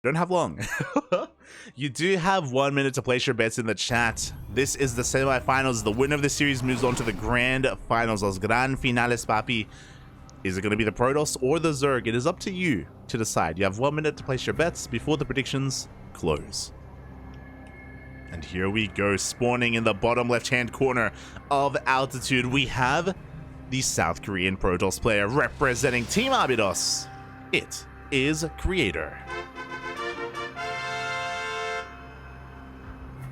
Don't have long. You do have 1 minute to place your bets in the chat. This is the semifinals. The winner of the series moves on to the grand finals. Los gran finales, papi. Is it going to be the Protoss or the Zerg? It is up to you to decide. You have 1 minute to place your bets before the predictions close. And here we go, spawning in the bottom left-hand corner of altitude. We have the South Korean Protoss player representing Team Abydos. It is Creator.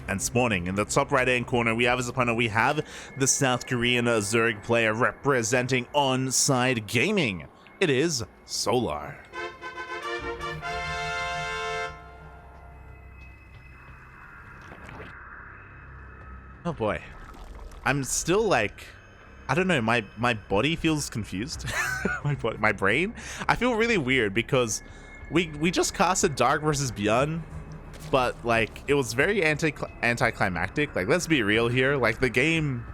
And spawning in the top right-hand corner, we have his opponent. We have the South Korean Zerg player representing Onside Gaming. It is Solar. Oh boy. I'm still like, I don't know, my body feels confused. my brain. I feel really weird because we just casted Dark versus Beyond, but like it was very anticlimactic. Like, let's be real here. Like the games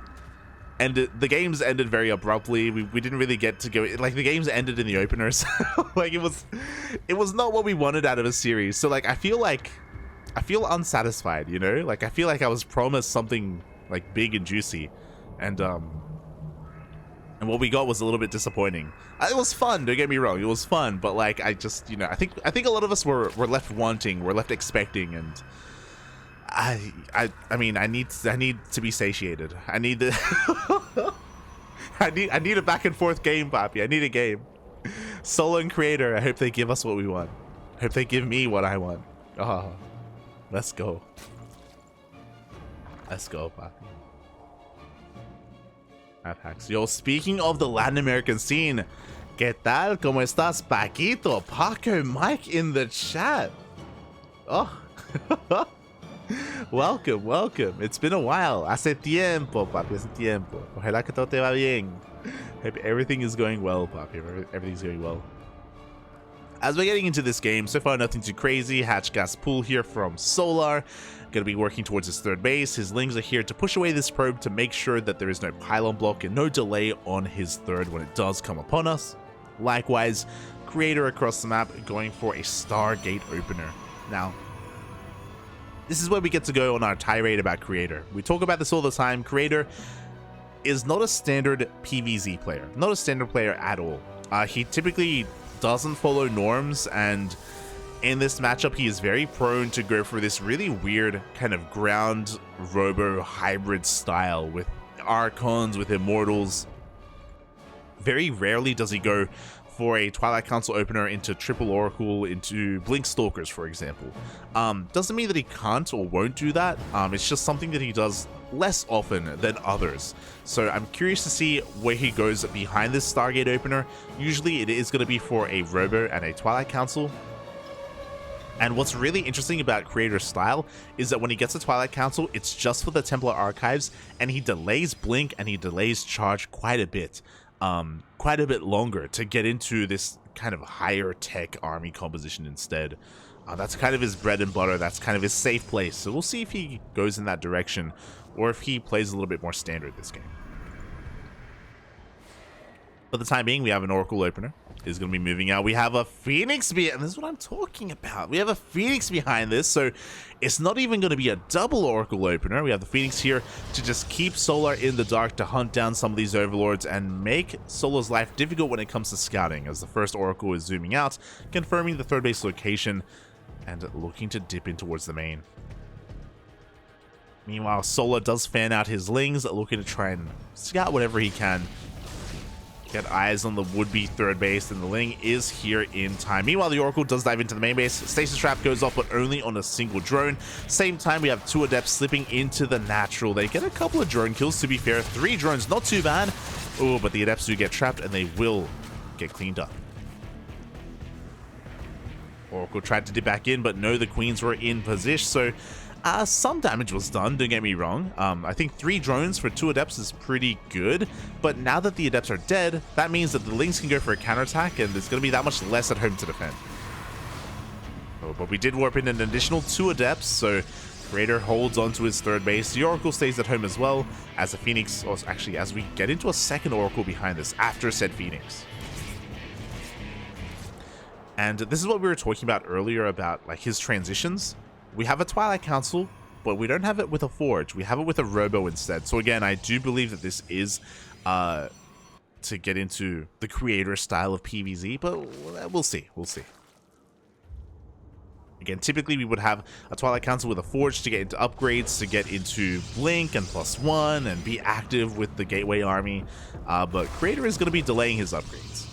ended very abruptly. We didn't really get to go, like the games ended in the openers. Like it was not what we wanted out of a series. So like I feel unsatisfied, you know? Like I feel like I was promised something like big and juicy, and what we got was a little bit disappointing. It was fun, don't get me wrong, it was fun, but like I just, you know, I think a lot of us were left wanting, we're left expecting, and I mean I need to be satiated. I need the I need a back and forth game, Papi. I need a game. Solo and Creator, I hope they give us what we want. I hope they give me what I want. Oh, let's go. Let's go, Papi. Yo, speaking of the Latin American scene, ¿qué tal? ¿Cómo estás, Paquito? Paco Mike in the chat. Oh, welcome. It's been a while. Hace tiempo, papi, hace tiempo. Ojalá que todo te va bien. Hope everything is going well, papi. Everything's going well. As we're getting into this game, so far nothing too crazy. Hatch gas pool here from Solar. Gonna be working towards his third base. His Lings are here to push away this probe to make sure that there is no pylon block and no delay on his third when it does come upon us. Likewise, Creator across the map going for a Stargate opener. Now, this is where we get to go on our tirade about Creator. We talk about this all the time. Creator is not a standard PvZ player, not a standard player at all. He typically doesn't follow norms, and in this matchup he is very prone to go for this really weird kind of ground robo hybrid style with Archons, with Immortals. Very rarely does he go for a Twilight Council opener into Triple Oracle, into Blink Stalkers, for example. Doesn't mean that he can't or won't do that. It's just something that he does less often than others. So I'm curious to see where he goes behind this Stargate opener. Usually it is going to be for a Robo and a Twilight Council. And what's really interesting about Creator's style is that when he gets a Twilight Council, it's just for the Templar Archives, and he delays Blink and he delays Charge quite a bit longer to get into this kind of higher tech army composition instead. That's kind of his bread and butter, that's kind of his safe place. So we'll see if he goes in that direction or if he plays a little bit more standard this game. For the time being, we have an Oracle opener. Is going to be moving out. We have a Phoenix behind, and this is what I'm talking about. We have a Phoenix behind this, so it's not even going to be a double Oracle opener. We have the Phoenix here to just keep Solar in the dark, to hunt down some of these Overlords and make Solar's life difficult when it comes to scouting, as the first Oracle is zooming out, confirming the third base location, and looking to dip in towards the main. Meanwhile, Solar does fan out his Lings, looking to try and scout whatever he can. Get eyes on the would-be third base, and the Ling is here in time. Meanwhile, the Oracle does dive into the main base. Stasis Trap goes off, but only on a single drone. Same time, we have two Adepts slipping into the natural. They get a couple of drone kills, to be fair. 3 drones, not too bad. Oh, but the Adepts do get trapped, and they will get cleaned up. Oracle tried to dip back in, but no, the Queens were in position, so some damage was done, don't get me wrong. I think 3 drones for 2 Adepts is pretty good, but now that the Adepts are dead, that means that the Lings can go for a counterattack, and there's going to be that much less at home to defend. Oh, but we did warp in an additional 2 Adepts, so Creator holds on to his third base. The Oracle stays at home as well, as the Phoenix, or actually as we get into a second Oracle behind this, after said Phoenix. And this is what we were talking about earlier about like his transitions. We have a Twilight Council, but we don't have it with a Forge. We have it with a Robo instead. So again, I do believe that this is to get into the creator style of PvZ, but we'll see. We'll see. Again, typically we would have a Twilight Council with a Forge to get into upgrades, to get into Blink and +1 and be active with the Gateway army. But Creator is going to be delaying his upgrades.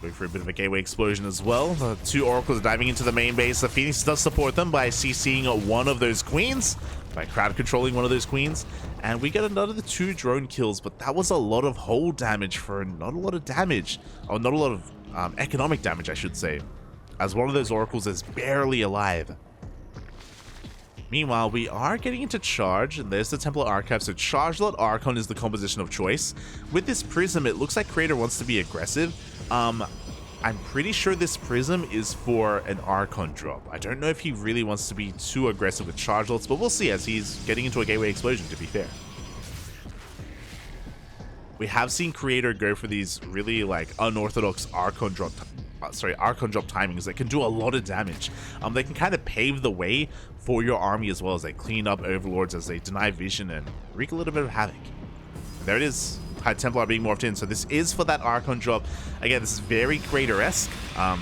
Going for a bit of a Gateway explosion as well. The 2 Oracles are diving into the main base. The Phoenix does support them by CCing one of those Queens, by crowd controlling one of those Queens. And we get another 2 drone kills, but that was a lot of hull damage for not a lot of damage. Or not a lot of economic damage, I should say, as one of those Oracles is barely alive. Meanwhile, we are getting into Charge, and there's the Templar Archive, so Charge Lot Archon is the composition of choice. With this Prism, it looks like Creator wants to be aggressive. I'm pretty sure this Prism is for an Archon drop. I don't know if he really wants to be too aggressive with Charge Lots, but we'll see as he's getting into a Gateway Explosion, to be fair. We have seen Creator go for these really like unorthodox Archon drop timings that can do a lot of damage. They can kind of pave the way for your army as well as they clean up Overlords, as they deny vision and wreak a little bit of havoc. And there it is. High Templar being morphed in, so this is for that Archon drop. Again, this is very Creator-esque.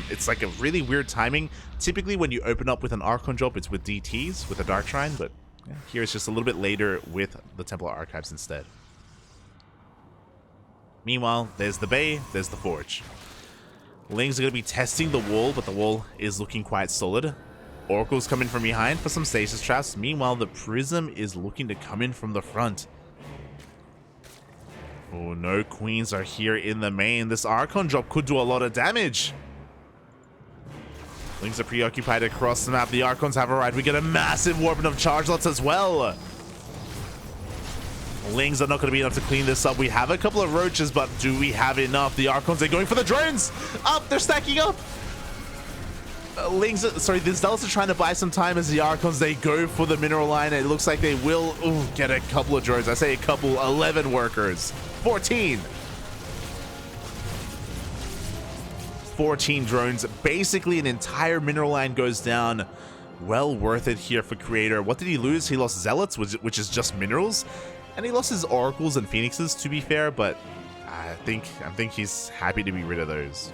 It's like a really weird timing. Typically when you open up with an Archon drop, it's with DTs, with a Dark Shrine, but yeah, here it's just a little bit later with the Templar Archives instead. Meanwhile, there's the Bay, there's the Forge. Lings are going to be testing the wall, but the wall is looking quite solid. Oracles come in from behind for some stasis traps. Meanwhile, the Prism is looking to come in from the front. Oh, no Queens are here in the main. This Archon drop could do a lot of damage. Lings are preoccupied across the map. The Archons have arrived. We get a massive warping of Charge Lots as well. Lings are not going to be enough to clean this up. We have a couple of roaches, but do we have enough? The Archons are going for the drones. Up, they're stacking up. The Zealots are trying to buy some time as the Archons, they go for the mineral line. It looks like they will get a couple of drones. I say a couple, 11 workers. 14 drones. Basically, an entire mineral line goes down. Well worth it here for Creator. What did he lose? He lost Zealots, which is just minerals. And he lost his Oracles and Phoenixes, to be fair, but I think he's happy to be rid of those.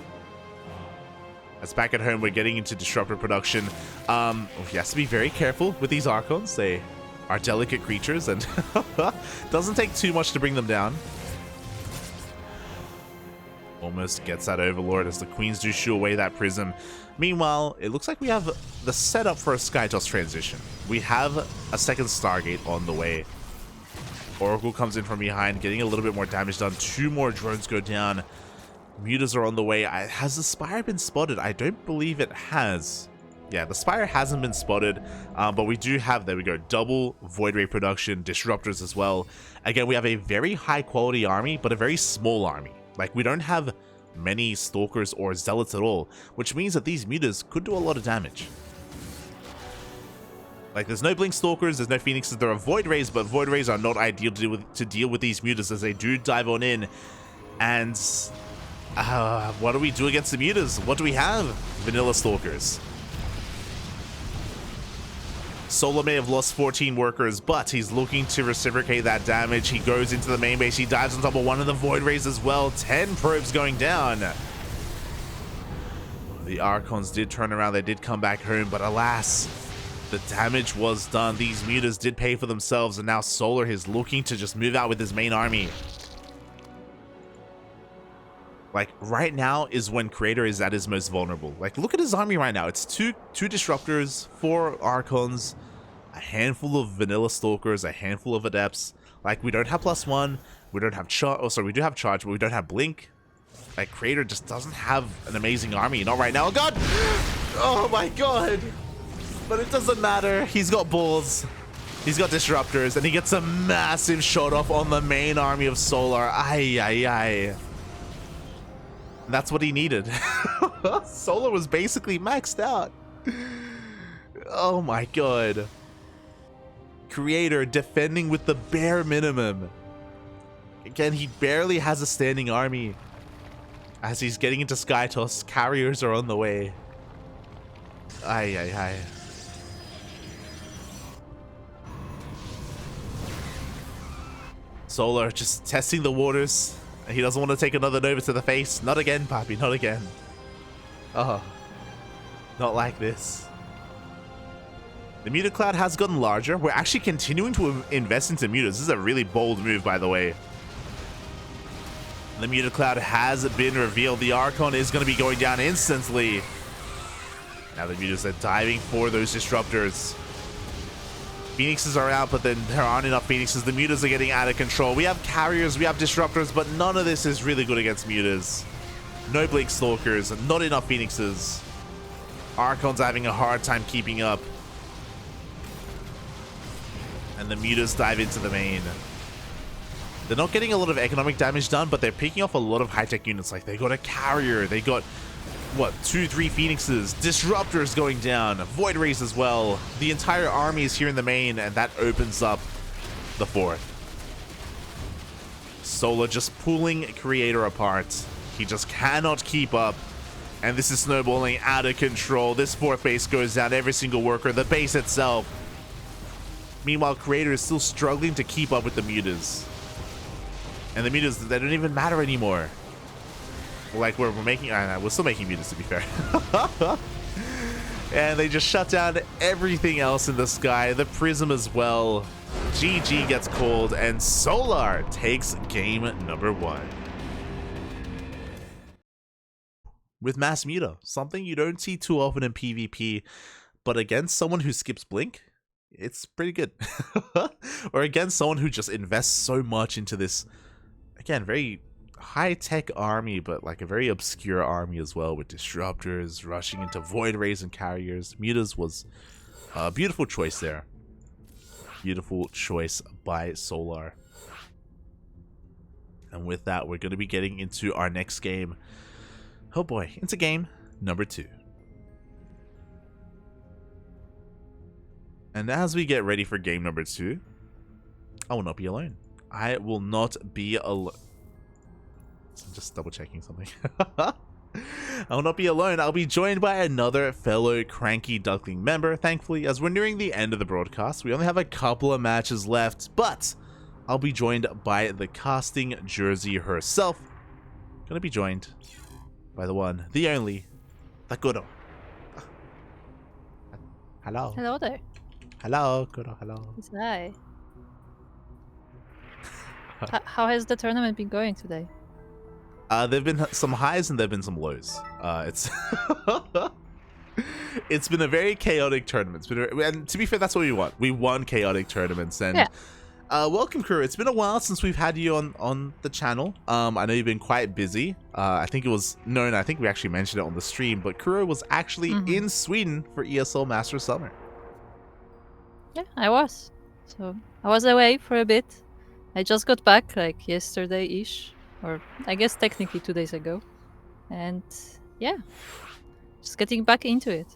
As back at home, we're getting into Disruptor production. He has to be very careful with these Archons. They are delicate creatures, and doesn't take too much to bring them down. Almost gets that Overlord as the Queens do shoo away that Prism. Meanwhile, it looks like we have the setup for a Skytoss transition. We have a second Stargate on the way. Oracle comes in from behind, getting a little bit more damage done. 2 more drones go down. Mutas are on the way. Has the Spire been spotted? I don't believe it has. Yeah, the Spire hasn't been spotted, but we do have, there we go, double Void Ray production, Disruptors as well. Again, we have a very high quality army, but a very small army. Like, we don't have many Stalkers or Zealots at all, which means that these Mutas could do a lot of damage. Like, there's no Blink Stalkers, there's no Phoenixes, there are Void Rays, but Void Rays are not ideal to deal with these Mutas as they do dive on in. And what do we do against the Mutas? What do we have? Vanilla Stalkers. Solar may have lost 14 workers, but he's looking to reciprocate that damage. He goes into the main base, he dives on top of one of the Void Rays as well. 10 probes going down. The Archons did turn around, they did come back home, but alas, the damage was done. These Mutas did pay for themselves, and now Solar is looking to just move out with his main army. Like, right now is when Creator is at his most vulnerable. Like, look at his army right now. It's two Disruptors, 4 Archons, a handful of Vanilla Stalkers, a handful of Adepts. Like, we don't have +1, we don't have Charge. Oh, sorry, we do have Charge, but we don't have Blink. Like, Creator just doesn't have an amazing army. Not right now. Oh, God! Oh, my God! But it doesn't matter. He's got balls. He's got Disruptors, and he gets a massive shot off on the main army of Solar. Ay, ay, ay. That's what he needed. Solar was basically maxed out. Oh my God. Creator defending with the bare minimum. Again, he barely has a standing army. As he's getting into Sky Toss, carriers are on the way. Ay, ay, ay. Solar just testing the waters. He doesn't want to take another Nova to the face. Not again, Papi, not again. Oh, not like this. The Muta Cloud has gotten larger. We're actually continuing to invest into Mutas. This is a really bold move, by the way. The Muta Cloud has been revealed. The Archon is going to be going down instantly. Now the Mutas are diving for those disruptors. Phoenixes are out, but then there aren't enough Phoenixes. The Mutas are getting out of control. We have carriers, we have disruptors, but none of this is really good against Mutas. No Blink Stalkers, not enough Phoenixes. Archon's having a hard time keeping up. And the Mutas dive into the main. They're not getting a lot of economic damage done, but they're picking off a lot of high-tech units. Like, they got a carrier, they got, what, 2-3 Phoenixes, disruptors going down, Void Rays as well. The entire army is here in the main, and that opens up the fourth. Solar just pulling Creator apart. He just cannot keep up. And this is snowballing out of control. This fourth base goes down, every single worker, the base itself. Meanwhile, Creator is still struggling to keep up with the Mutas. And the Mutas, they don't even matter anymore. Like, we're making... we're still making Mutas, to be fair. And they just shut down everything else in the sky. The Prism as well. GG gets called, and Solar takes game number 1. With Mass Muta, something you don't see too often in PvP, but against someone who skips Blink, it's pretty good. Or against someone who just invests so much into this, again, very high-tech army, but like a very obscure army as well, with disruptors rushing into Void Rays and carriers. Mutas was a beautiful choice there. Beautiful choice by Solar. And with that, we're going to be getting into our next game. Oh boy, into game number 2. And as we get ready for game number 2, I will not be alone. I will not be alone. I'm just double checking something. I will not be alone. I'll be joined by another fellow CranKy Duckling member. Thankfully, as we're nearing the end of the broadcast, we only have a couple of matches left, but I'll be joined by the casting Jersey herself. Gonna be joined by the one, the only, the Kuro. Hello. Hello there. Hello, Kuro. Hello. Hi. How has the tournament been going today? There've been some highs and there've been some lows. It's it's been a very chaotic tournament. And to be fair, that's what we want. We won chaotic tournaments. And yeah. Welcome, Kuro. It's been a while since we've had you on the channel. I know you've been quite busy. I think it was known. I think we actually mentioned it on the stream. But Kuro was actually in Sweden for ESL Masters Summer. Yeah, I was. So I was away for a bit. I just got back like yesterday-ish. Or I guess technically 2 days ago. And yeah, just getting back into it.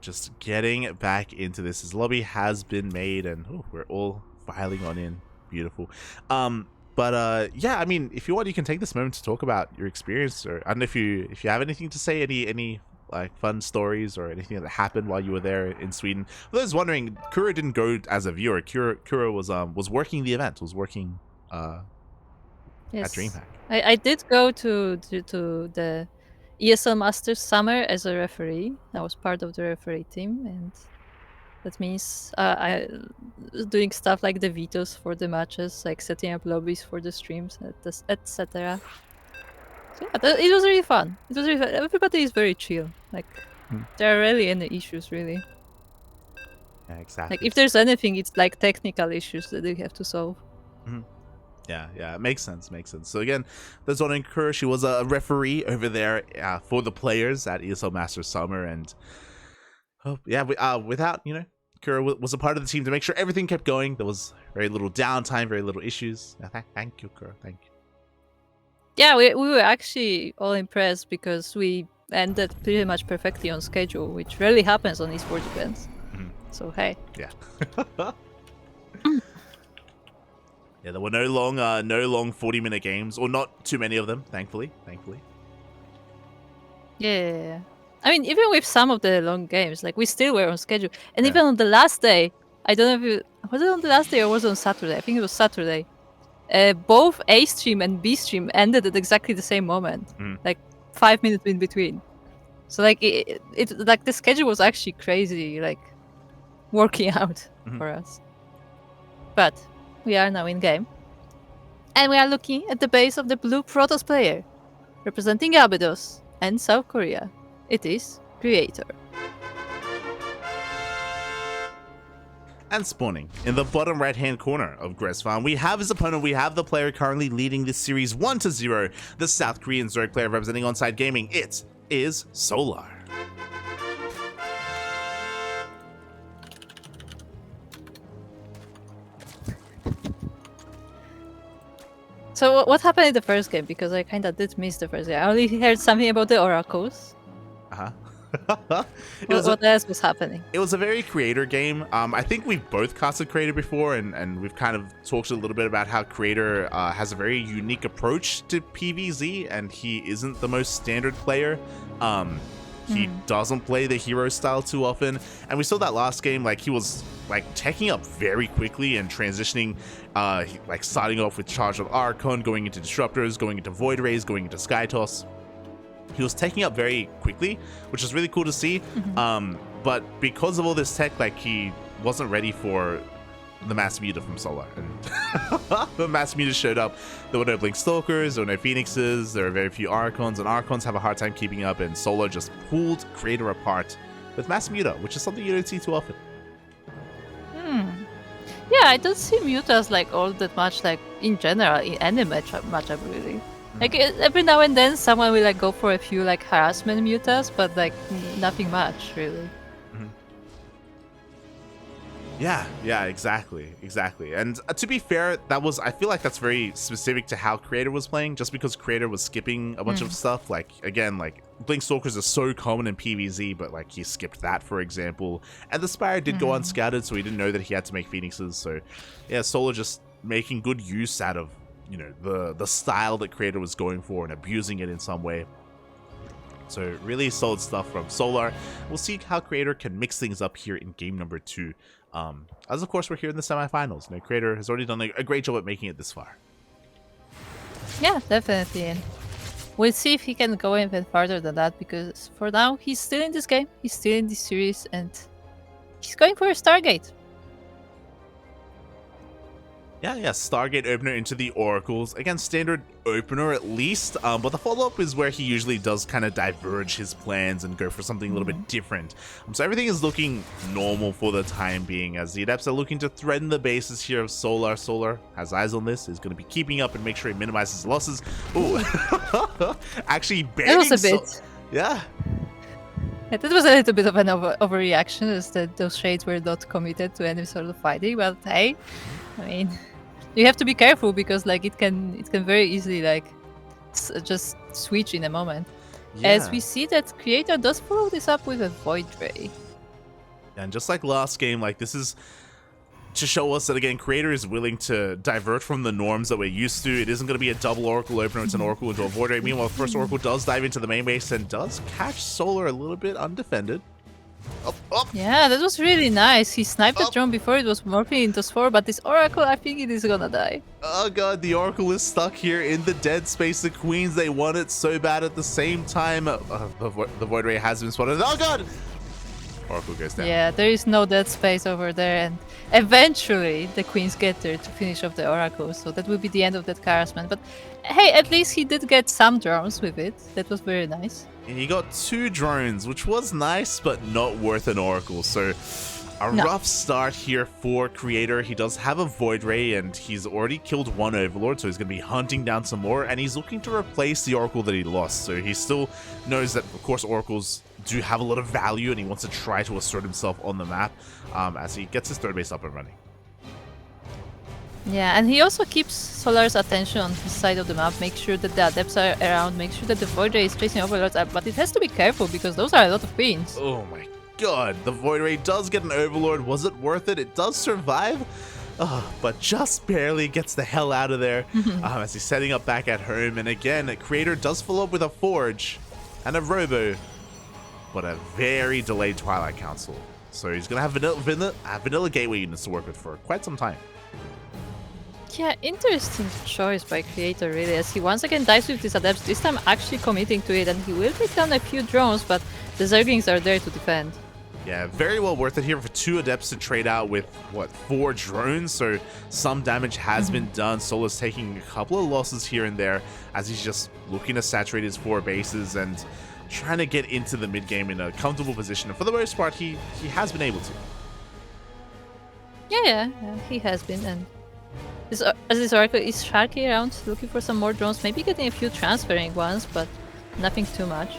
Just getting back into this. His lobby has been made, and we're all filing on in. Beautiful. Yeah, I mean, if you want, you can take this moment to talk about your experience, or I don't know if you have anything to say, any like fun stories or anything that happened while you were there in Sweden. For those wondering, Kuro didn't go as a viewer. Kuro was working the event, was working yes. at DreamHack. I did go to the ESL Masters Summer as a referee. I was part of the referee team, and that means I was doing stuff like the vetoes for the matches, like setting up lobbies for the streams, etc. So yeah, it was really fun. It was really fun. Everybody is very chill. Like there are rarely any issues, really. Yeah, exactly. Like if there's anything, it's like technical issues that they have to solve. Yeah, it makes sense. So again, there's one in Kuro. She was a referee over there for the players at ESL Masters Summer, and without Kuro was a part of the team to make sure everything kept going. There was very little downtime, very little issues. Thank you, Kuro. Thank you. Yeah, we were actually all impressed because we ended pretty much perfectly on schedule, which rarely happens on esports events. So, hey. Yeah. Yeah, there were no long 40-minute games, or not too many of them, thankfully. Yeah. I mean, even with some of the long games, like we still were on schedule. And Yeah. even on the last day, I don't know if it was on the last day or was it on Saturday. I think it was Saturday. Both A stream and B stream ended at exactly the same moment, like 5 minutes in between. So like it like the schedule was actually crazy, like working out for us. But we are now in game, and we are looking at the base of the blue Protoss player, representing Abydos and South Korea. It is Creator. And spawning in the bottom right-hand corner of Gress Farm, we have his opponent. We have the player currently leading this series 1-0, the South Korean Zerg player representing Onside Gaming. It is Solar. So what happened in the first game? Because I kind of did miss the first game. I only heard something about the oracles. What else was happening? It was a very Creator game. I think we've both casted Creator before, and we've kind of talked a little bit about how Creator has a very unique approach to PvZ, and he isn't the most standard player. He doesn't play the hero style too often, and we saw that last game. Like, he was like teching up very quickly and transitioning, like starting off with Charge of Archon, going into Disruptors, going into Void Rays, going into Sky Toss. He was taking up very quickly, which is really cool to see. But because of all this tech, like, he wasn't ready for the mass muta from Solar. And the mass muta showed up. There were no Blink Stalkers, there were no Phoenixes, there were very few Archons, and Archons have a hard time keeping up, and Solar just pulled Creator apart with mass muta, which is something you don't see too often. Yeah, I don't see mutas like all that much, like in general in any matchup really. Like every now and then someone will like go for a few like harassment mutas, but like nothing much really. Yeah, exactly. And to be fair, I feel like that's very specific to how Creator was playing, just because Creator was skipping a bunch of stuff. Like, again, like Blink Stalkers are so common in PvZ, but like he skipped that, for example. And the Spire did go unscouted, so he didn't know that he had to make Phoenixes. So yeah, Solar just making good use out of, you know, the style that Creator was going for and abusing it in some way. So really solid stuff from Solar. We'll see how Creator can mix things up here in game number 2. As of course we're here in the semifinals. You know, Creator has already done a great job at making it this far. Yeah, definitely. And we'll see if he can go even farther than that, because for now he's still in this game, he's still in this series, and he's going for a Stargate. Yeah, Stargate opener into the Oracles. Again, standard opener at least, but the follow-up is where he usually does kind of diverge his plans and go for something a little bit different. So everything is looking normal for the time being, as the Adepts are looking to threaten the bases here of Solar. Solar has eyes on this, is going to be keeping up and make sure he minimizes losses. Ooh, actually banning. That was a bit. Yeah, that was a little bit of an overreaction, as that those shades were not committed to any sort of fighting. But hey, I mean, you have to be careful, because like it can very easily like just switch in a moment. yeah. As we see that Creator does follow this up with a Void Ray. And just like last game, like this is to show us that, again, Creator is willing to divert from the norms that we're used to. It isn't going to be a double Oracle opener, it's an Oracle into a Void Ray. Meanwhile, first Oracle does dive into the main base and does catch Solar a little bit undefended. Up. Yeah, that was really nice. He sniped the drone before it was morphing into Spore, but this Oracle, I think it is gonna die. Oh god, the Oracle is stuck here in the dead space. The Queens, they want it so bad. At the same time, the Void Ray has been spotted. Oh god! Oracle goes down. Yeah, there is no dead space over there, and eventually the Queens get there to finish off the Oracle, so that will be the end of that harassment. But hey, at least he did get some drones with it. That was very nice. And he got 2 drones, which was nice, but not worth an Oracle. So a rough start here for Creator. He does have a Void Ray, and he's already killed 1 Overlord, so he's going to be hunting down some more, and he's looking to replace the Oracle that he lost. So he still knows that, of course, Oracles do have a lot of value, and he wants to try to assert himself on the map as he gets his third base up and running. Yeah, and he also keeps Solar's attention on his side of the map, make sure that the Adepts are around, make sure that the Void Ray is chasing Overlords, but it has to be careful, because those are a lot of Queens. Oh my god, the Void Ray does get an Overlord. Was it worth it? It does survive. But just barely gets the hell out of there as he's setting up back at home. And again, Creator does follow up with a Forge and a Robo, but a very delayed Twilight Council. So he's going to have vanilla gateway units to work with for quite some time. Yeah, interesting choice by Creator, really, as he once again dives with these Adepts, this time actually committing to it, and he will take down a few drones, but the Zerglings are there to defend. Yeah, very well worth it here for 2 Adepts to trade out with, what, 4 drones, so some damage has been done. Solo's taking a couple of losses here and there as he's just looking to saturate his 4 bases and trying to get into the mid-game in a comfortable position, and for the most part, he has been able to. Yeah, he has been, and as this Oracle is Sharky around, looking for some more drones, maybe getting a few transferring ones, but nothing too much.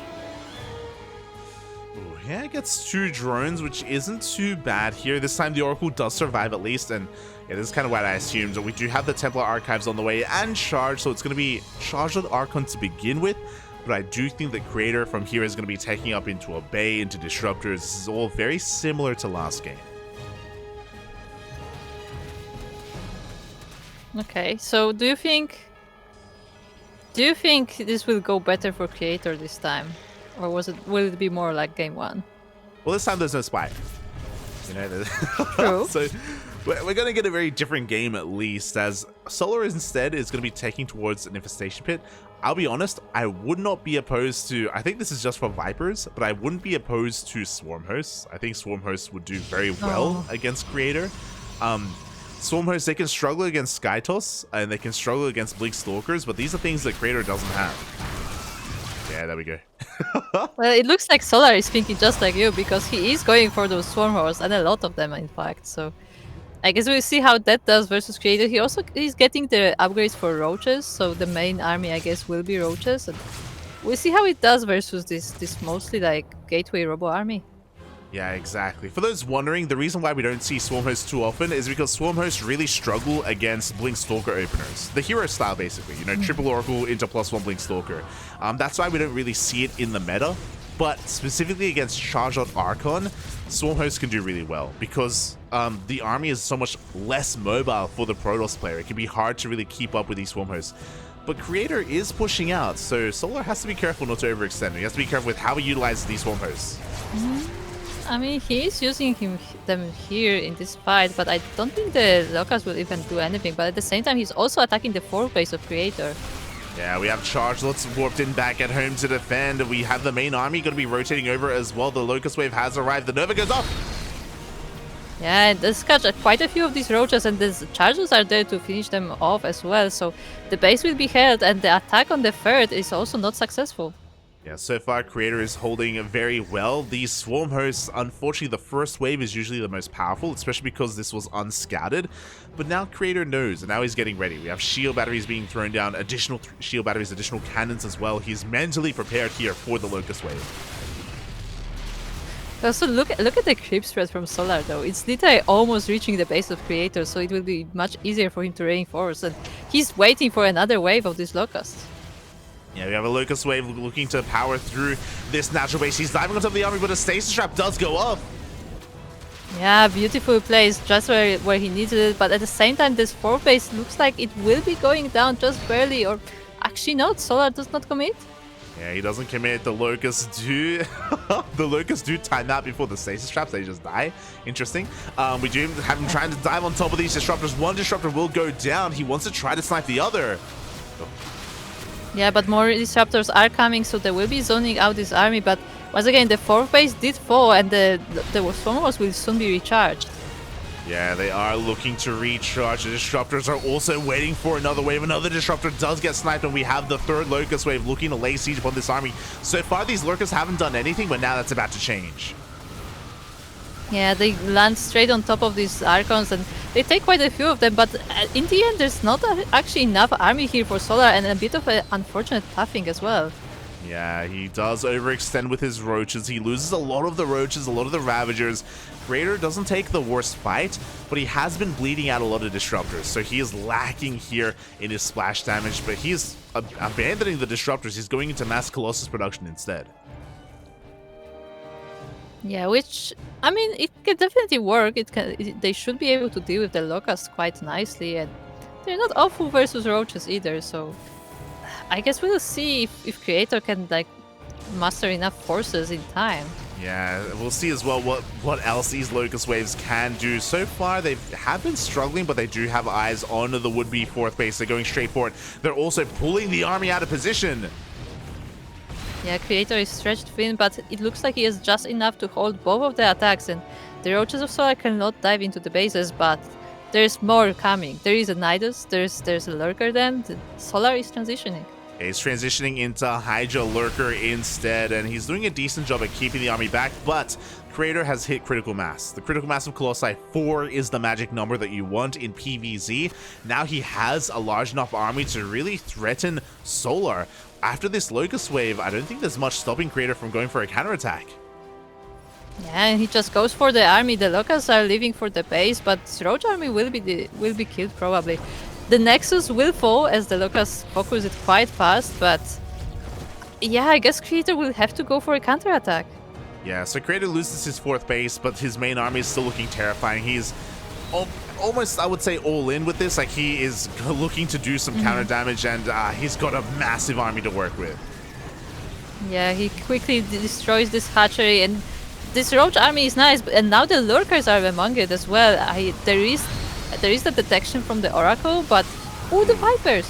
Ooh, yeah, gets 2 drones, which isn't too bad here. This time the Oracle does survive at least, and yeah, this is kind of what I assumed. We do have the Templar Archives on the way and Charge, so it's going to be Charged with Archon to begin with, but I do think that Creator from here is going to be taking up into a Bay, into Disruptors. This is all very similar to last game. Okay, so do you think this will go better for Creator this time? Or will it be more like game 1? Well, this time there's no spy. You know, True. So we're going to get a very different game at least, as Solar instead is going to be taking towards an Infestation Pit. I'll be honest, I would not be opposed to, I think this is just for Vipers, but I wouldn't be opposed to Swarm Hosts. I think Swarm Hosts would do very well against Creator. Swarm Hosts, they can struggle against Skytoss, and they can struggle against Blink Stalkers, but these are things that Creator doesn't have. Yeah, there we go. Well, it looks like Solar is thinking just like you, because he is going for those Swarm Hosts, and a lot of them in fact, so I guess we'll see how that does versus Creator. He also is getting the upgrades for Roaches, so the main army I guess will be Roaches, and we'll see how it does versus this mostly like Gateway Robo army. Yeah, exactly. For those wondering, the reason why we don't see Swarm Hosts too often is because Swarm Hosts really struggle against Blink Stalker openers. The hero style, basically. You know, triple Oracle into +1 Blink Stalker. That's why we don't really see it in the meta. But specifically against Charged Archon, Swarm Hosts can do really well because the army is so much less mobile for the Protoss player. It can be hard to really keep up with these Swarm Hosts. But Creator is pushing out, so Solar has to be careful not to overextend. He has to be careful with how he utilizes these Swarm Hosts. I mean, he is using them here in this fight, but I don't think the Locust will even do anything. But at the same time, he's also attacking the 4th base of Creator. Yeah, we have Charge Lots warped in back at home to defend. We have the main army going to be rotating over as well. The Locust Wave has arrived. The Nova goes off. Yeah, and there's quite a few of these Roaches, and the Chargers are there to finish them off as well. So the base will be held, and the attack on the 3rd is also not successful. Yeah, so far Creator is holding very well. These Swarm Hosts, unfortunately, the first wave is usually the most powerful, especially because this was unscouted. But now Creator knows, and now he's getting ready. We have shield batteries being thrown down, additional shield batteries, additional cannons as well. He's mentally prepared here for the Locust Wave. Also, look at the creep spread from Solar, though. It's literally almost reaching the base of Creator, so it will be much easier for him to reinforce. And he's waiting for another wave of this Locust. Yeah, we have a Locust Wave looking to power through this natural base. He's diving on top of the army, but a Stasis Trap does go off. Yeah, beautiful place, just where he needed it. But at the same time, this 4th base looks like it will be going down just barely. Or actually not, Solar does not commit. Yeah, he doesn't commit. The Locusts do. The Locusts do time out before the Stasis Traps. They just die. Interesting. We do have him trying to dive on top of these Disruptors. One Disruptor will go down. He wants to try to snipe the other. Yeah, but more Disruptors are coming, so they will be zoning out this army. But once again, the 4th base did fall, and the Swarm Hosts will soon be recharged. Yeah, they are looking to recharge. The Disruptors are also waiting for another wave. Another Disruptor does get sniped, and we have the 3rd Locust Wave looking to lay siege upon this army. So far, these Lurkers haven't done anything, but now that's about to change. Yeah, they land straight on top of these Archons, and they take quite a few of them, but in the end, there's not actually enough army here for Solar, and a bit of an unfortunate toughing as well. Yeah, he does overextend with his Roaches. He loses a lot of the Roaches, a lot of the Ravagers. Creator doesn't take the worst fight, but he has been bleeding out a lot of Disruptors, so he is lacking here in his splash damage, but he's abandoning the Disruptors. He's going into mass Colossus production instead. Yeah, which I mean, it can definitely work. They should be able to deal with the locusts quite nicely, and they're not awful versus roaches either. So I guess we'll see if Creator can like muster enough forces in time. Yeah, we'll see as well what else these Locust Waves can do. So far, they have been struggling, but they do have eyes on the would-be fourth base. They're going straight for it. They're also pulling the army out of position. Yeah, Creator is stretched thin, but it looks like he has just enough to hold both of the attacks, and the Roaches of Solar cannot dive into the bases, but there's more coming. There is a Nidus, there's a Lurker then. The Solar is transitioning. He's transitioning into Hydra Lurker instead, and he's doing a decent job at keeping the army back, but Creator has hit critical mass. The critical mass of Colossi 4 is the magic number that you want in PvZ. Now he has a large enough army to really threaten Solar. After this Locust Wave, I don't think there's much stopping Creator from going for a counterattack. Yeah, and he just goes for the army. The Locusts are leaving for the base, but Roach army will be killed probably. The Nexus will fall as the Locusts focus it quite fast, but yeah, I guess Creator will have to go for a counterattack. Yeah, so Creator loses his fourth base, but his main army is still looking terrifying. He's almost, I would say, all in with this. Like, he is looking to do some counter damage, and he's got a massive army to work with. Yeah, he quickly destroys this hatchery, and this Roach army is nice, and now the Lurkers are among it as well. There is the detection from the Oracle, but the Vipers!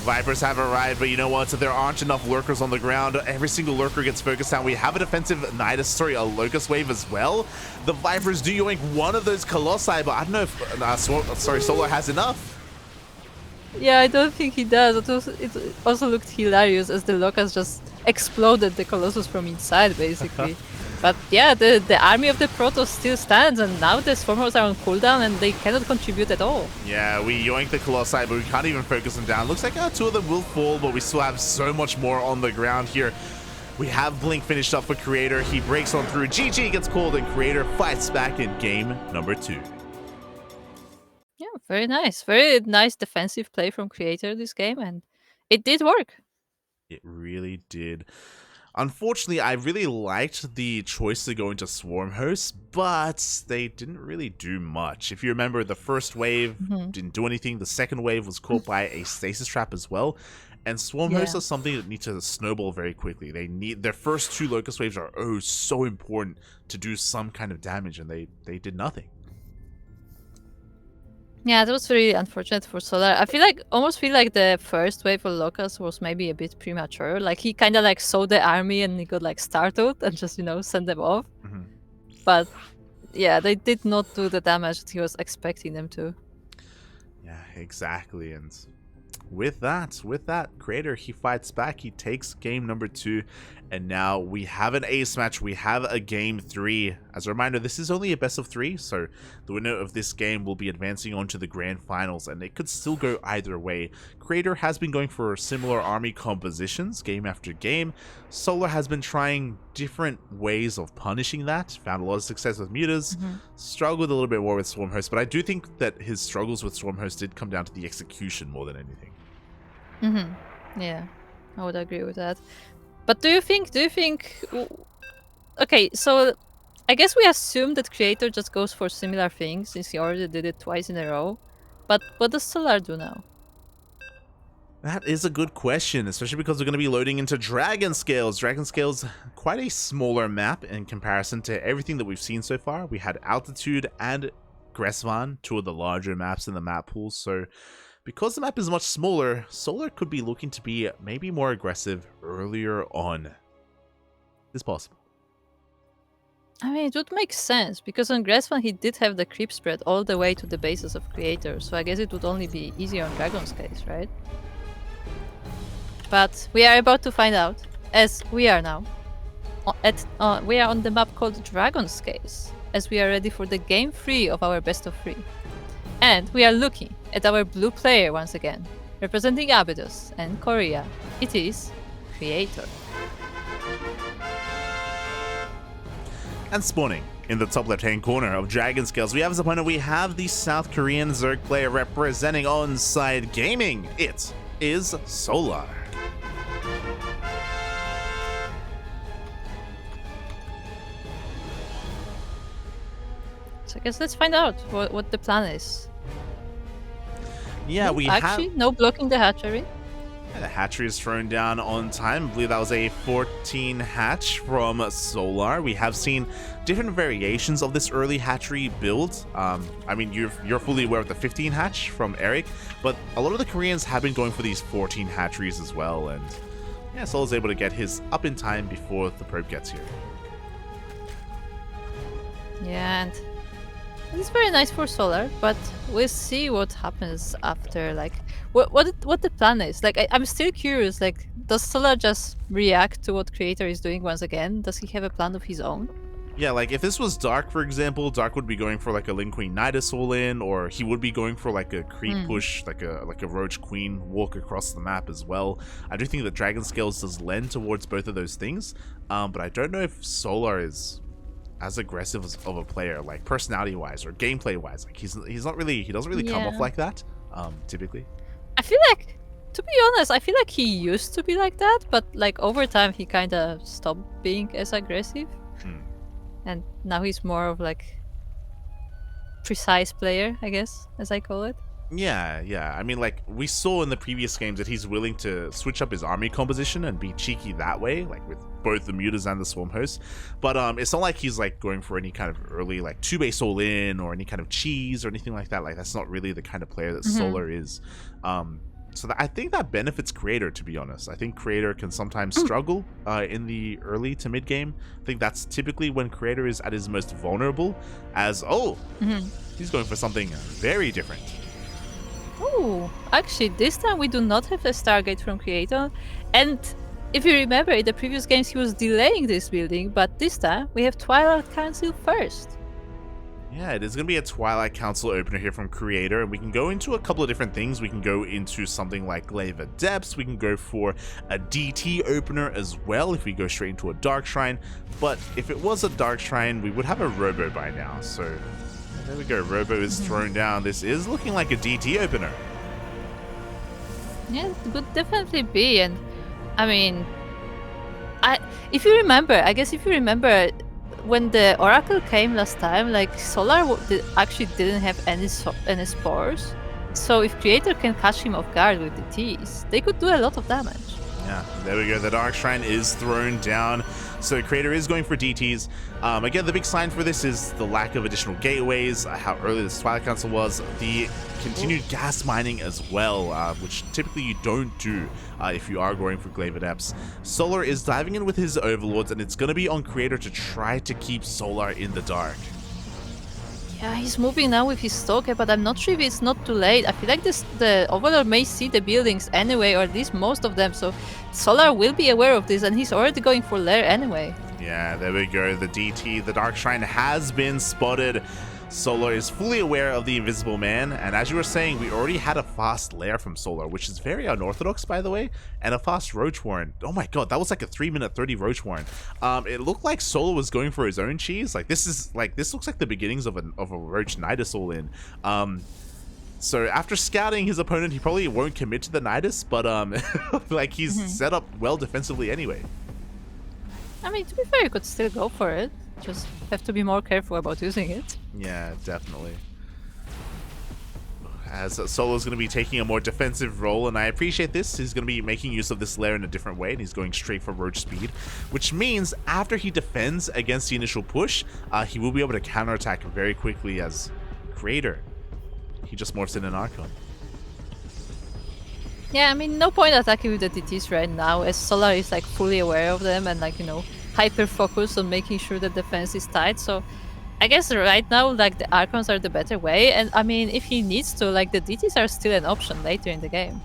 Vipers have arrived, but you know what? So there aren't enough Lurkers on the ground. Every single Lurker gets focused down. We have a defensive a Locust Wave as well. The Vipers do yoink one of those Colossi, but I don't know if Solar has enough. Yeah, I don't think he does. It also looked hilarious as the Locust just exploded the Colossus from inside, basically. But yeah, the army of the Protoss still stands, and now the Swarmers are on cooldown and they cannot contribute at all. Yeah, we yoink the Colossi, but we can't even focus them down. Looks like two of them will fall, but we still have so much more on the ground here. We have Blink finished up for Creator. He breaks on through. GG gets called, and Creator fights back in game number 2. Yeah, very nice. Very nice defensive play from Creator this game, and it did work. It really did. Unfortunately, I really liked the choice to go into Swarm Hosts, but they didn't really do much. If you remember, the first wave didn't do anything. The second wave was caught by a stasis trap as well. And Swarm Hosts are something that needs to snowball very quickly. Their first 2 Locust Waves are so important to do some kind of damage, and they did nothing. Yeah, that was very unfortunate for Solar. Almost feel like the first wave of Locust was maybe a bit premature. Like, he kind of like saw the army and he got like startled and just, sent them off. But yeah, they did not do the damage that he was expecting them to. Yeah, exactly. And with that, Creator, he fights back. He takes game number 2. And now we have an ace match. We have a game 3. As a reminder, this is only a best of 3. So the winner of this game will be advancing on to the grand finals. And it could still go either way. Creator has been going for similar army compositions game after game. Solar has been trying different ways of punishing that. Found a lot of success with Mutas. Struggled a little bit more with Swarm Host. But I do think that his struggles with Swarm Host did come down to the execution more than anything. Yeah, I would agree with that. But do you think, okay, so I guess we assume that Creator just goes for similar things since he already did it twice in a row. But what does Solar do now? That is a good question, especially because we're going to be loading into Dragon Scales. Dragon Scales, quite a smaller map in comparison to everything that we've seen so far. We had Altitude and Gresvan, 2 of the larger maps in the map pool, so because the map is much smaller, Solar could be looking to be maybe more aggressive earlier on. It's possible. I mean, it would make sense, because on Gresvan he did have the creep spread all the way to the bases of Creator, so I guess it would only be easier on Dragon's case, right? But we are about to find out, as we are now. We are on the map called Dragon's Case, as we are ready for the game 3 of our best of 3. And we are looking at our blue player once again, representing Abydos and Korea. It is Creator. And spawning in the top left-hand corner of Dragon Scales, we have as opponent, we have the South Korean Zerg player representing Onside Gaming. It is Solar. So I guess let's find out what the plan is. Yeah, we actually have... no blocking the hatchery. The hatchery is thrown down on time. I believe that was a 14 hatch from Solar. We have seen different variations of this early hatchery build. I mean, you're fully aware of the 15 hatch from Eric, but a lot of the Koreans have been going for these 14 hatcheries as well. And yeah, Solar's able to get his up in time before the probe gets here. Yeah, and it's very nice for Solar, but we'll see what happens after. Like, what the plan is. Like, I'm still curious. Like, does Solar just react to what Creator is doing once again? Does he have a plan of his own? Yeah, like if this was Dark, for example, Dark would be going for like a Lin Queen Nidus all in, or he would be going for like a creep push, like a Roach Queen walk across the map as well. I do think that Dragon Scales does lend towards both of those things, but I don't know if Solar is as aggressive of a player, like personality wise or gameplay wise. Like he doesn't really come off like that typically. I feel like, to be honest, I feel like he used to be like that, but like over time he kind of stopped being as aggressive, and now he's more of like precise player, I guess, as I call it. Yeah. I mean, like, we saw in the previous games that he's willing to switch up his army composition and be cheeky that way, like with both the mutas and the swarm hosts. But it's not like he's like going for any kind of early like 2-base all in or any kind of cheese or anything like that. Like, that's not really the kind of player that Solar is. So I think that benefits Creator, to be honest. I think Creator can sometimes struggle in the early to mid game. I think that's typically when Creator is at his most vulnerable, as he's going for something very different. Oh, actually, this time we do not have a Stargate from Creator. And if you remember, in the previous games he was delaying this building, but this time we have Twilight Council first. Yeah, it is going to be a Twilight Council opener here from Creator, and we can go into a couple of different things. We can go into something like Glaive Depths, we can go for a DT opener as well if we go straight into a Dark Shrine, but if it was a Dark Shrine, we would have a Robo by now, so... There we go, Robo is thrown down. This is looking like a DT opener. Yeah, it would definitely be. And I mean, if you remember, when the Oracle came last time, like Solar actually didn't have any spores. So if Creator can catch him off guard with DTs, they could do a lot of damage. Yeah, there we go. The Dark Shrine is thrown down. So Creator is going for DTs. Again, the big sign for this is the lack of additional gateways, how early the Twilight Council was, the continued gas mining as well, which typically you don't do if you are going for Glaive Adepts. Solar is diving in with his Overlords, and it's going to be on Creator to try to keep Solar in the dark. Yeah, he's moving now with his Stalker, but I'm not sure if it's not too late. I feel like the Overlord may see the buildings anyway, or at least most of them, so Solar will be aware of this, and he's already going for Lair anyway. Yeah, there we go. The DT, the Dark Shrine, has been spotted. Solar is fully aware of the Invisible Man, and as you were saying, we already had a fast Lair from Solar, which is very unorthodox, by the way, and a fast Roach Warren. Oh my god, that was like a 3-minute 30 Roach Warren. It looked like Solar was going for his own cheese. Like, this looks like the beginnings of a Roach Nidus all in. So after scouting his opponent, he probably won't commit to the Nidus, but like, he's set up well defensively anyway. I mean, to be fair, you could still go for it. Just have to be more careful about using it. Yeah, definitely. As Solo's going to be taking a more defensive role, and I appreciate this. He's going to be making use of this lair in a different way, and he's going straight for Roach speed, which means after he defends against the initial push, he will be able to counterattack very quickly as Creator. He just morphs in an Archon. Yeah, I mean, no point attacking with the DTs right now, as Solar is like fully aware of them and like, you know, hyper focused on making sure the defense is tight. So I guess right now, like, the Archons are the better way. And I mean, if he needs to, like, the DTs are still an option later in the game.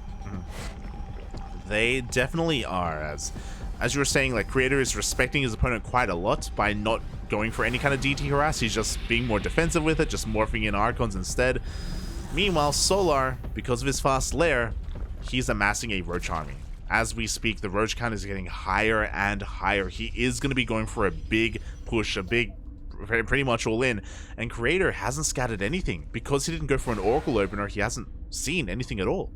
They definitely are. As you were saying, like, Creator is respecting his opponent quite a lot by not going for any kind of DT harass. He's just being more defensive with it, just morphing in Archons instead. Meanwhile, Solar, because of his fast lair, he's amassing a Roach army. As we speak, the Roach count is getting higher and higher. He is going to be going for a big push, pretty much all in. And Creator hasn't scattered anything. Because he didn't go for an Oracle opener, he hasn't seen anything at all.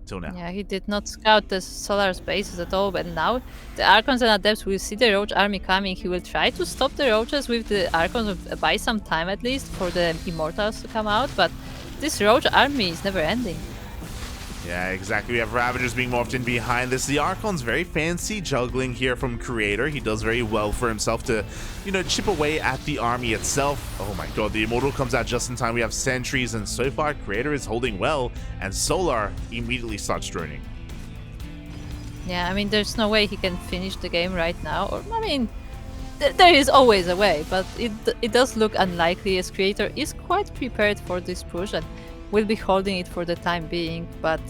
till now. Yeah, he did not scout the solar spaces at all, but now the Archons and Adepts will see the Roach army coming. He will try to stop the Roaches with the Archons, buy some time at least for the Immortals to come out, but this Roach army is never ending. Yeah, exactly. We have Ravagers being morphed in behind this. The Archon's very fancy juggling here from Creator. He does very well for himself to, you know, chip away at the army itself. Oh my god, the Immortal comes out just in time. We have sentries, and so far Creator is holding well, and Solar immediately starts droning. Yeah, I mean, there's no way he can finish the game right now. Or, I mean, there is always a way, but it does look unlikely, as Creator is quite prepared for this push and will be holding it for the time being. But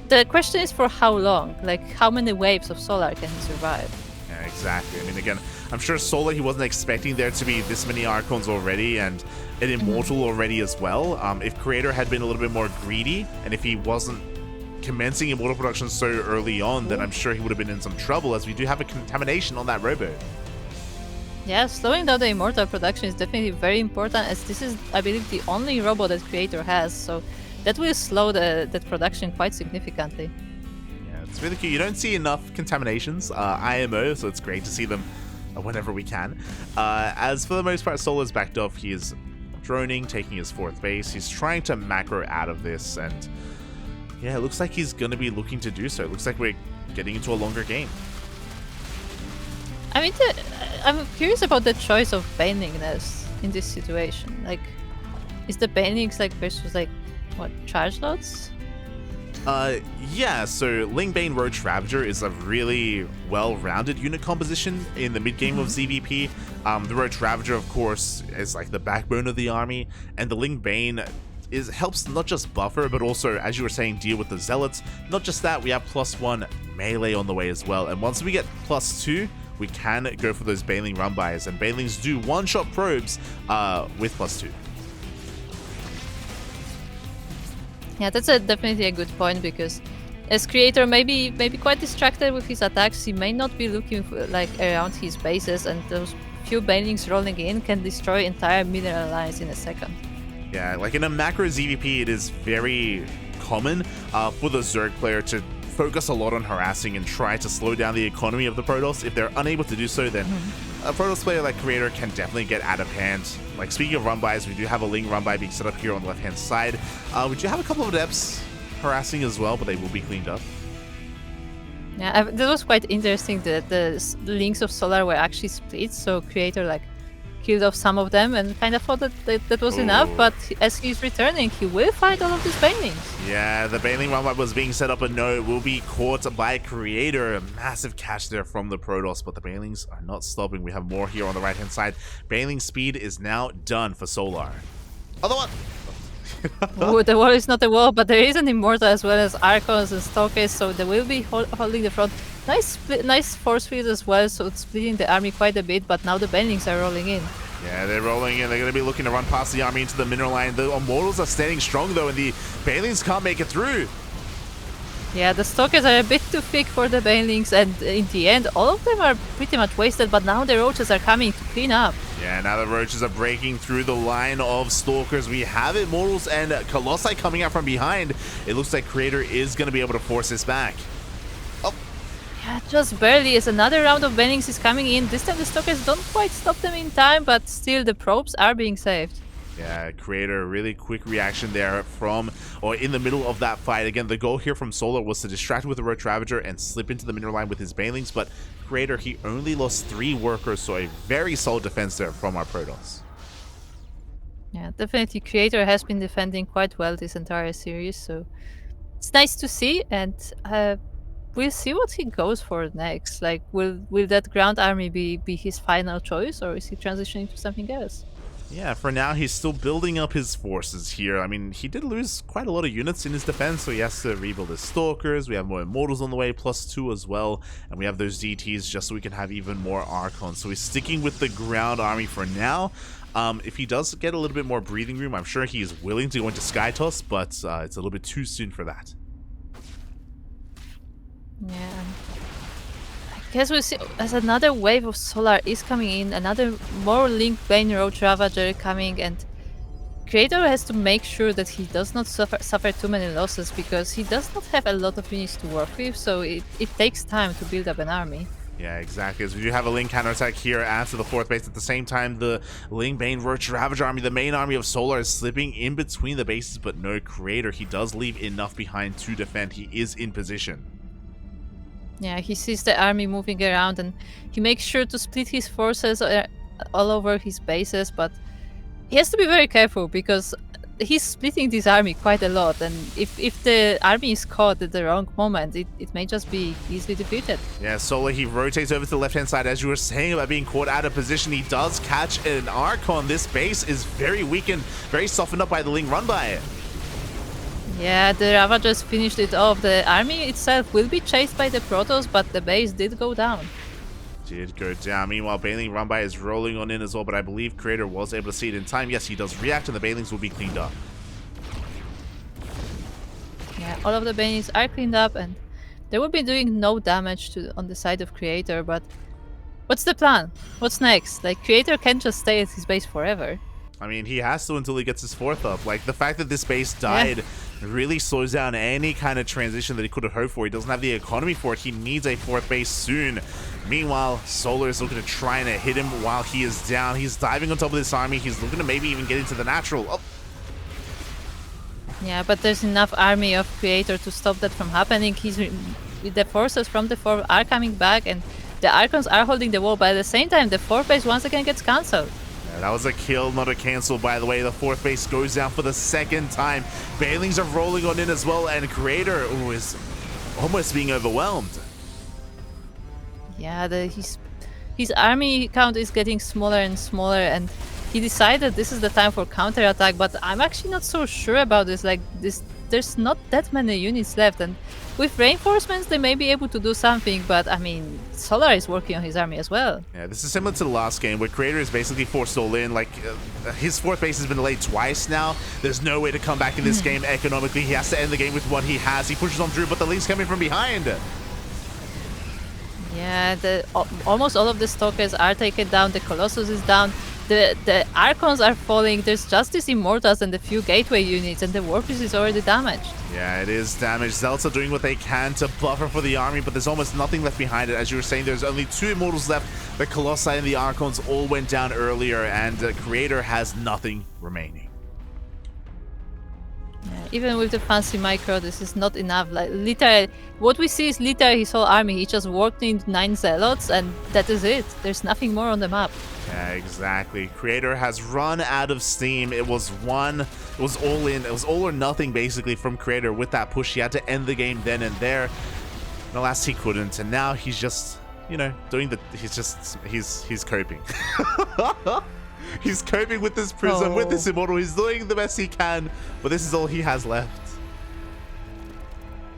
the question is for how long? Like, how many waves of Solar can he survive? Yeah, exactly. I mean, again, I'm sure Solar, he wasn't expecting there to be this many Archons already and an Immortal already as well. If Creator had been a little bit more greedy, and if he wasn't commencing Immortal production so early on, then I'm sure he would have been in some trouble, as we do have a contamination on that robo. Yeah, slowing down the Immortal production is definitely very important, as this is, I believe, the only robot that Creator has, so that will slow that production quite significantly. Yeah, it's really cute. You don't see enough contaminations, IMO, so it's great to see them whenever we can. As for the most part, Solar's backed off. He is droning, taking his 4th base. He's trying to macro out of this, and yeah, it looks like he's going to be looking to do so. It looks like we're getting into a longer game. I mean, I'm curious about the choice of Banelings in this situation. Like, is the Banelings like versus like what, charge lots? Yeah, so Lingbane Roach Ravager is a really well-rounded unit composition in the mid-game of ZvP. The Roach Ravager, of course, is like the backbone of the army, and the Lingbane helps not just buffer, but also, as you were saying, deal with the Zealots. Not just that, we have +1 melee on the way as well, and once we get +2, we can go for those Baneling run-bys, and Banelings do one-shot probes with +2. Yeah, that's definitely a good point, because as Creator maybe quite distracted with his attacks, he may not be looking for, like, around his bases, and those few Banelings rolling in can destroy entire mineral lines in a second. Yeah, like in a macro ZvP, it is very common for the Zerg player to focus a lot on harassing and try to slow down the economy of the Protoss. If they're unable to do so, then a Protoss player like Creator can definitely get out of hand. Like, speaking of run-bys, we do have a Ling run-by being set up here on the left-hand side. We do have a couple of Adepts harassing as well, but they will be cleaned up. Yeah, that was quite interesting that the links of Solar were actually split, so Creator like killed off some of them and kind of thought that was enough, but as he's returning, he will fight all of these Banelings. Yeah, the Baneling run was being set up, but no, it will be caught by Creator. A massive cash there from the Protoss, but the Banelings are not stopping. We have more here on the right-hand side. Baneling speed is now done for Solar. Other one! Oh, the wall is not a wall, but there is an Immortal as well as Archons and Stalkers, so they will be holding the front. Nice force field as well, so it's splitting the army quite a bit, but now the Banelings are rolling in. Yeah, they're rolling in. They're going to be looking to run past the army into the mineral line. The Immortals are standing strong, though, and the Banelings can't make it through. Yeah, the Stalkers are a bit too thick for the Banelings, and in the end, all of them are pretty much wasted, but now the Roaches are coming to clean up. Yeah, now the Roaches are breaking through the line of Stalkers. We have Immortals and Colossi coming out from behind. It looks like Creator is going to be able to force this back. Oh. Yeah, just barely, as another round of Banelings is coming in. This time the Stalkers don't quite stop them in time, but still the probes are being saved. Yeah, Creator, really quick reaction there from, or in the middle of that fight. Again, the goal here from Solar was to distract with the Roach Ravager and slip into the mineral line with his Banelings, but Creator, he only lost 3 workers, so a very solid defense there from our Protoss. Yeah, definitely Creator has been defending quite well this entire series, so it's nice to see, and we'll see what he goes for next. Like, will that ground army be his final choice, or is he transitioning to something else? Yeah, for now, he's still building up his forces here. I mean, he did lose quite a lot of units in his defense, so he has to rebuild his Stalkers. We have more Immortals on the way, +2 as well. And we have those DTs just so we can have even more Archons. So he's sticking with the ground army for now. If he does get a little bit more breathing room, I'm sure he is willing to go into Sky Toss, but it's a little bit too soon for that. Yeah. I guess we'll see as another wave of Solar is coming in, another more Lingbane Roach Ravager coming, and Creator has to make sure that he does not suffer too many losses, because he does not have a lot of units to work with, so it takes time to build up an army. Yeah, exactly. As we do have a Ling counterattack here after the 4th base. At the same time, the Ling Bane Roach Ravager army, the main army of Solar, is slipping in between the bases, but no Creator. He does leave enough behind to defend. He is in position. Yeah, he sees the army moving around, and he makes sure to split his forces all over his bases, but he has to be very careful, because he's splitting this army quite a lot, and if the army is caught at the wrong moment, it may just be easily defeated. Yeah, Solar, he rotates over to the left-hand side. As you were saying about being caught out of position, he does catch an Archon. This base is very weakened, very softened up by the Ling run-by. Yeah, the Ravagers finished it off. The army itself will be chased by the Protoss, but the base did go down. Did go down. Meanwhile, Baneling run-by is rolling on in as well, but I believe Creator was able to see it in time. Yes, he does react, and the Banelings will be cleaned up. Yeah, all of the Banelings are cleaned up, and they will be doing no damage on the side of Creator, but what's the plan? What's next? Like, Creator can't just stay at his base forever. I mean, he has to until he gets his 4th up. Like, the fact that this base died really slows down any kind of transition that he could have hoped for. He doesn't have the economy for it. He needs a 4th base soon. Meanwhile, Solar is looking to try and hit him while he is down. He's diving on top of this army. He's looking to maybe even get into the natural. Oh. Yeah, but there's enough army of Creator to stop that from happening. The forces from the 4th are coming back, and the Archons are holding the wall, but at the same time, the 4th base once again gets cancelled. Yeah, that was a kill, not a cancel, by the way. The 4th base goes down for the 2nd time. Banelings are rolling on in as well, and Creator is almost being overwhelmed. Yeah, his army count is getting smaller and smaller, and he decided this is the time for counterattack, but I'm actually not so sure about this. Like, there's not that many units left, and with reinforcements they may be able to do something, but I mean, Solar is working on his army as well. Yeah, this is similar to the last game where Creator is basically forced all in. Like, his 4th base has been delayed twice now. There's no way to come back in this game economically. He has to end the game with what he has. He pushes on through, but the Ling's coming from behind. Yeah, almost all of the Stalkers are taken down. The Colossus is down. The Archons are falling. There's just these Immortals and a few Gateway units, and the Warpiece is already damaged. Yeah, it is damaged. Zelts are doing what they can to buffer for the army, but there's almost nothing left behind it. As you were saying, there's only 2 Immortals left. The Colossi and the Archons all went down earlier, and Creator has nothing remaining. Yeah, even with the fancy micro, this is not enough. Like, literally, what we see is literally his whole army. He just worked in 9 Zealots, and that is it. There's nothing more on the map. Yeah, exactly. Creator has run out of steam. It was all in. It was all or nothing, basically, from Creator with that push. He had to end the game then and there. And alas, he couldn't. And now he's just, you know, he's coping. He's coping with this prism, with this Immortal. He's doing the best he can, but this is all he has left.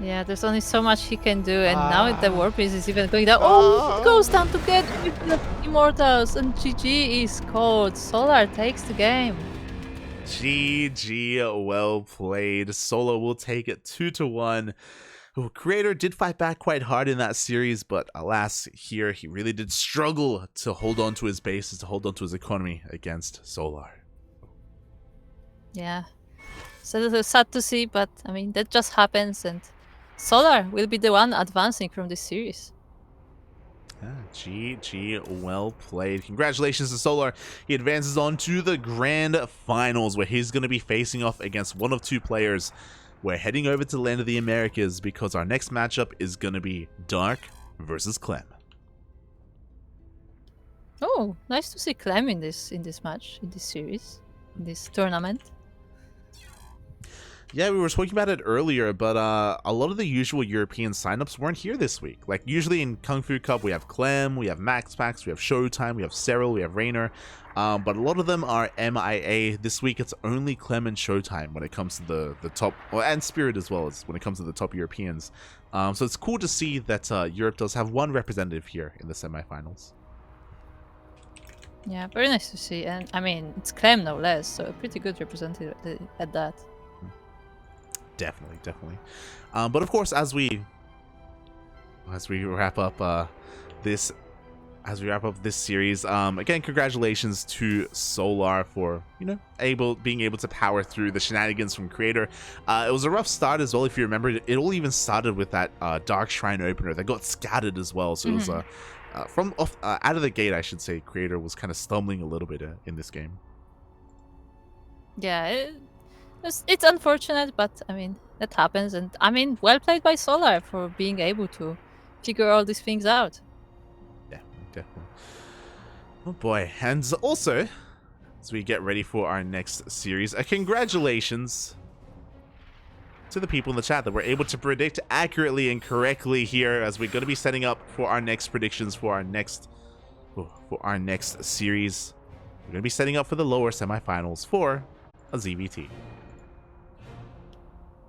Yeah, there's only so much he can do, and now the Warpiece is even going down. Oh, it goes down together with the Immortals, and GG is called. Solar takes the game. GG, well played. Solar will take it 2-1. Creator did fight back quite hard in that series, but alas, here he really did struggle to hold on to his bases, to hold on to his economy against Solar. Yeah, so it's sad to see, but I mean, that just happens, and Solar will be the one advancing from this series. GG, well played. Congratulations to Solar. He advances on to the grand finals, where he's going to be facing off against one of 2 players. We're heading over to the land of the Americas because our next matchup is going to be Dark versus Clem. Oh, nice to see Clem in this match, in this series, in this tournament. Yeah, we were speaking about it earlier, but a lot of the usual European signups weren't here this week. Like, usually in KungFu Cup, we have Clem, we have MaxPax, we have Showtime, we have Cyril, we have Rainer. But a lot of them are MIA. This week, it's only Clem and Showtime when it comes to the top, and Spirit as well as when it comes to the top Europeans. So it's cool to see that Europe does have one representative here in the semifinals. Yeah, very nice to see. And I mean, it's Clem no less, so a pretty good representative at that. Definitely. But of course, as we wrap up this as we wrap up this series. Again, congratulations to Solar for, you know, being able to power through the shenanigans from Creator. It was a rough start as well, if you remember. It all even started with that Dark Shrine opener that got scattered as well. So it was out of the gate, I should say, Creator was kind of stumbling a little bit in this game. Yeah, it's unfortunate, but I mean, that happens. And I mean, well played by Solar for being able to figure all these things out. Yeah, definitely. Oh boy. And also, as we get ready for our next series, congratulations to the people in the chat that were able to predict accurately and correctly here, as we're going to be setting up for our next predictions for our next series. We're going to be setting up for the lower semifinals for a ZvT.